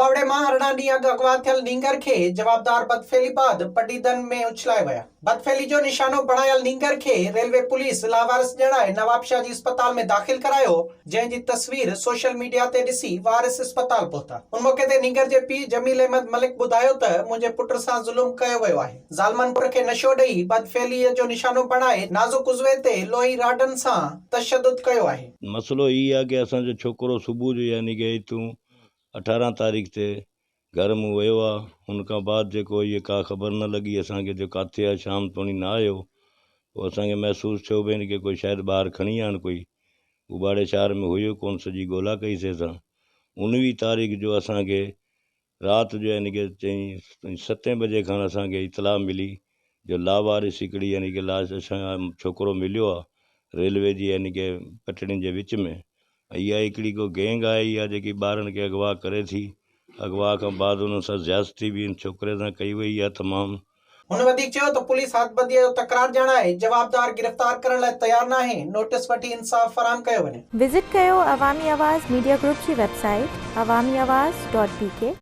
कुवावड़े में अरड़ा ॾींहं अॻु अगवा थियल नींगर खे जवाबदार बदफेली बाद पटीदन में उछलाए विया। बदफेली जो निशानो बणायल नींगर खे रेलवे पुलिस लावारिस ॼणाए नवाबशाह जी अस्पताल में दाख़िल करायो, जंहिंजी तस्वीर सोशल मीडिया ते ॾिसी वारिस अस्पताल पहुता। उन मौके ते नींगर जे पीउ जमील अहमद मलिक ॿुधायो त मुंहिंजे पुट सां ज़ुल्म कयो वियो आहे। ज़ालमन पुट खे नशो ॾेई बदफेलीअ जो निशानो बणाए नाज़ुक उज़वे ते लोही राडनि सां तशद्दुद कयो आहे। मसलो ई आहे कि असांजो छोकिरो सुबुह जो यानी कि हितूं 18 तारीख़ ते घर में वियो आहे। हुन खां बाद जेको इहे का ख़बर न लॻी असांखे जो किथे आहे, शाम ताईं न आयो। पोइ असांखे महसूसु थियो भई कि कोई शायदि ॿार खणी आहिनि, कोई उबाड़े शहर में हुयो कोन। सॼी ॻोल्हा कईसीं असां। 19 तारीख़ जो असांखे राति जो यानी कि चईं 7 बजे खां असांखे इतला मिली जो लावारिस हिकिड़ी यानी कि लाश असां छोकिरो मिलियो आहे रेलवे जी यानी कि पटड़ियुनि जे विच में। इहा हिकिड़ी को गैंग आई आहे जेकी ॿारनि खे अगवा करे थी। अगवा खां बाद उन सां ज़्यादती बि छोकिरे सां कई वई आहे तमामु। हुन वधीक चयो त पुलिस हथबदीअ जो तकरार ॼाणाए जवाबदार गिरफ़्तार करण लाइ तयार न आहे। नोटिस वठी इंसाफ़ फराहम कयो वञे। विजिट कयो अवामी आवाज़ मीडिया ग्रुप जी वेबसाइट awamiawaz.pk।